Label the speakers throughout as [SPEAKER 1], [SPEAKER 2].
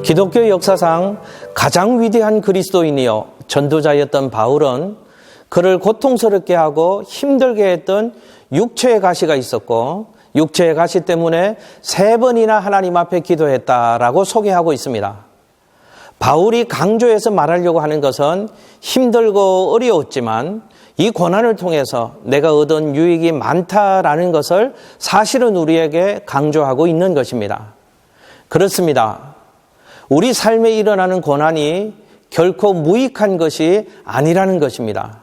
[SPEAKER 1] 기독교 역사상 가장 위대한 그리스도인이요 전도자였던 바울은 그를 고통스럽게 하고 힘들게 했던 육체의 가시가 있었고 육체의 가시 때문에 3번이나 하나님 앞에 기도했다라고 소개하고 있습니다. 바울이 강조해서 말하려고 하는 것은 힘들고 어려웠지만 이 고난을 통해서 내가 얻은 유익이 많다라는 것을 사실은 우리에게 강조하고 있는 것입니다. 그렇습니다. 우리 삶에 일어나는 고난이 결코 무익한 것이 아니라는 것입니다.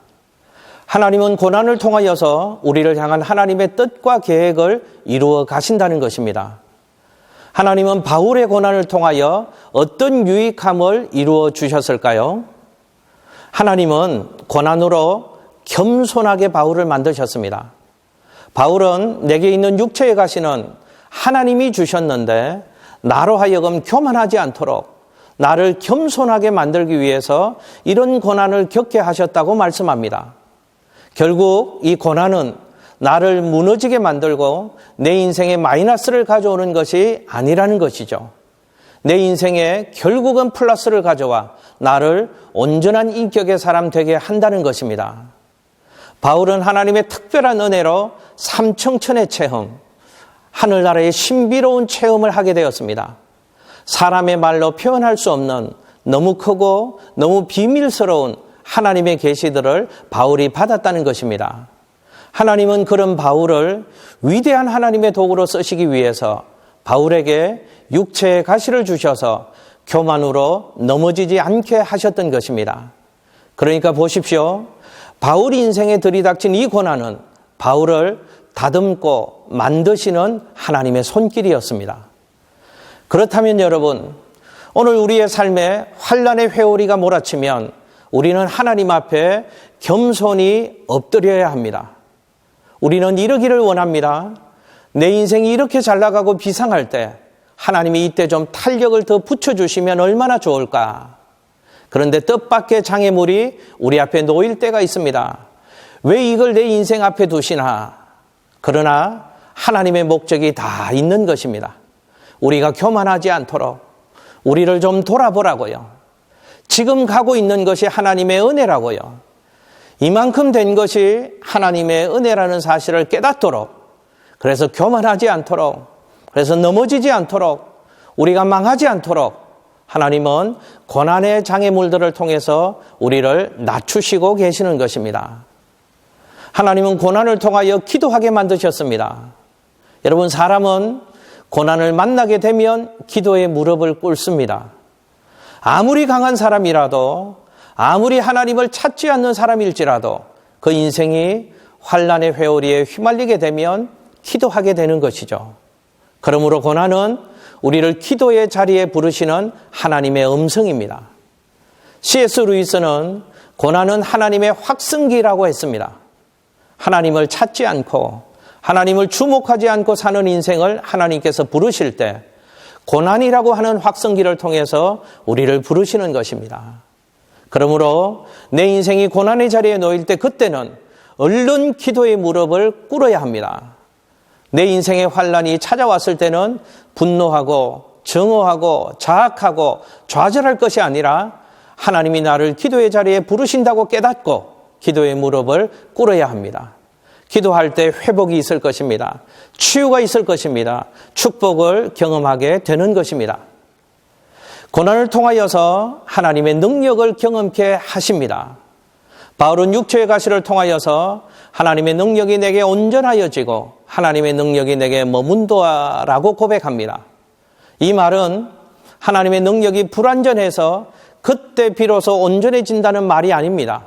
[SPEAKER 1] 하나님은 고난을 통하여서 우리를 향한 하나님의 뜻과 계획을 이루어 가신다는 것입니다. 하나님은 바울의 고난을 통하여 어떤 유익함을 이루어 주셨을까요? 하나님은 고난으로 겸손하게 바울을 만드셨습니다. 바울은 내게 있는 육체의 가시는 하나님이 주셨는데 나로 하여금 교만하지 않도록 나를 겸손하게 만들기 위해서 이런 고난을 겪게 하셨다고 말씀합니다. 결국 이 고난은 나를 무너지게 만들고 내 인생에 마이너스를 가져오는 것이 아니라는 것이죠. 내 인생에 결국은 플러스를 가져와 나를 온전한 인격의 사람 되게 한다는 것입니다. 바울은 하나님의 특별한 은혜로 삼청천의 체험, 하늘나라의 신비로운 체험을 하게 되었습니다. 사람의 말로 표현할 수 없는 너무 크고 너무 비밀스러운 하나님의 계시들을 바울이 받았다는 것입니다. 하나님은 그런 바울을 위대한 하나님의 도구로 쓰시기 위해서 바울에게 육체의 가시를 주셔서 교만으로 넘어지지 않게 하셨던 것입니다. 그러니까 보십시오. 바울 인생에 들이닥친 이 고난은 바울을 다듬고 만드시는 하나님의 손길이었습니다. 그렇다면 여러분, 오늘 우리의 삶에 환난의 회오리가 몰아치면 우리는 하나님 앞에 겸손히 엎드려야 합니다. 우리는 이러기를 원합니다. 내 인생이 이렇게 잘 나가고 비상할 때 하나님이 이때 좀 탄력을 더 붙여주시면 얼마나 좋을까. 그런데 뜻밖의 장애물이 우리 앞에 놓일 때가 있습니다. 왜 이걸 내 인생 앞에 두시나. 그러나 하나님의 목적이 다 있는 것입니다. 우리가 교만하지 않도록 우리를 좀 돌아보라고요. 지금 가고 있는 것이 하나님의 은혜라고요. 이만큼 된 것이 하나님의 은혜라는 사실을 깨닫도록, 그래서 교만하지 않도록, 그래서 넘어지지 않도록, 우리가 망하지 않도록 하나님은 고난의 장애물들을 통해서 우리를 낮추시고 계시는 것입니다. 하나님은 고난을 통하여 기도하게 만드셨습니다. 여러분, 사람은 고난을 만나게 되면 기도에 무릎을 꿇습니다. 아무리 강한 사람이라도, 아무리 하나님을 찾지 않는 사람일지라도 그 인생이 환난의 회오리에 휘말리게 되면 기도하게 되는 것이죠. 그러므로 고난은 우리를 기도의 자리에 부르시는 하나님의 음성입니다. C.S. 루이스는 고난은 하나님의 확성기라고 했습니다. 하나님을 찾지 않고 하나님을 주목하지 않고 사는 인생을 하나님께서 부르실 때 고난이라고 하는 확성기를 통해서 우리를 부르시는 것입니다. 그러므로 내 인생이 고난의 자리에 놓일 때 그때는 얼른 기도의 무릎을 꿇어야 합니다. 내 인생의 환난이 찾아왔을 때는 분노하고 증오하고 자학하고 좌절할 것이 아니라 하나님이 나를 기도의 자리에 부르신다고 깨닫고 기도의 무릎을 꿇어야 합니다. 기도할 때 회복이 있을 것입니다. 치유가 있을 것입니다. 축복을 경험하게 되는 것입니다. 고난을 통하여서 하나님의 능력을 경험케 하십니다. 바울은 육체의 가시를 통하여서 하나님의 능력이 내게 온전하여지고 하나님의 능력이 내게 머문도라고 고백합니다. 이 말은 하나님의 능력이 불완전해서 그때 비로소 온전해진다는 말이 아닙니다.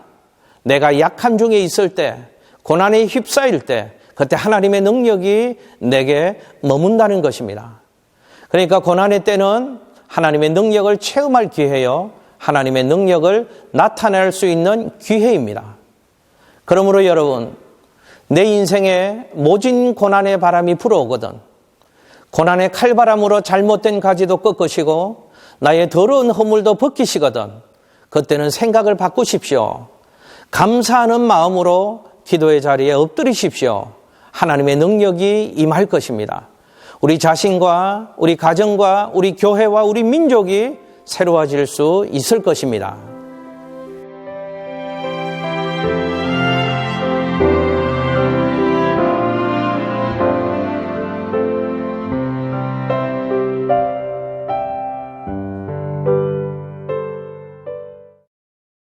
[SPEAKER 1] 내가 약한 중에 있을 때, 고난에 휩싸일 때 그때 하나님의 능력이 내게 머문다는 것입니다. 그러니까 고난의 때는 하나님의 능력을 체험할 기회요, 하나님의 능력을 나타낼 수 있는 기회입니다. 그러므로 여러분, 내 인생에 모진 고난의 바람이 불어오거든 고난의 칼바람으로 잘못된 가지도 꺾으시고 나의 더러운 허물도 벗기시거든 그때는 생각을 바꾸십시오. 감사하는 마음으로 기도의 자리에 엎드리십시오. 하나님의 능력이 임할 것입니다. 우리 자신과 우리 가정과 우리 교회와 우리 민족이 새로워질 수 있을 것입니다.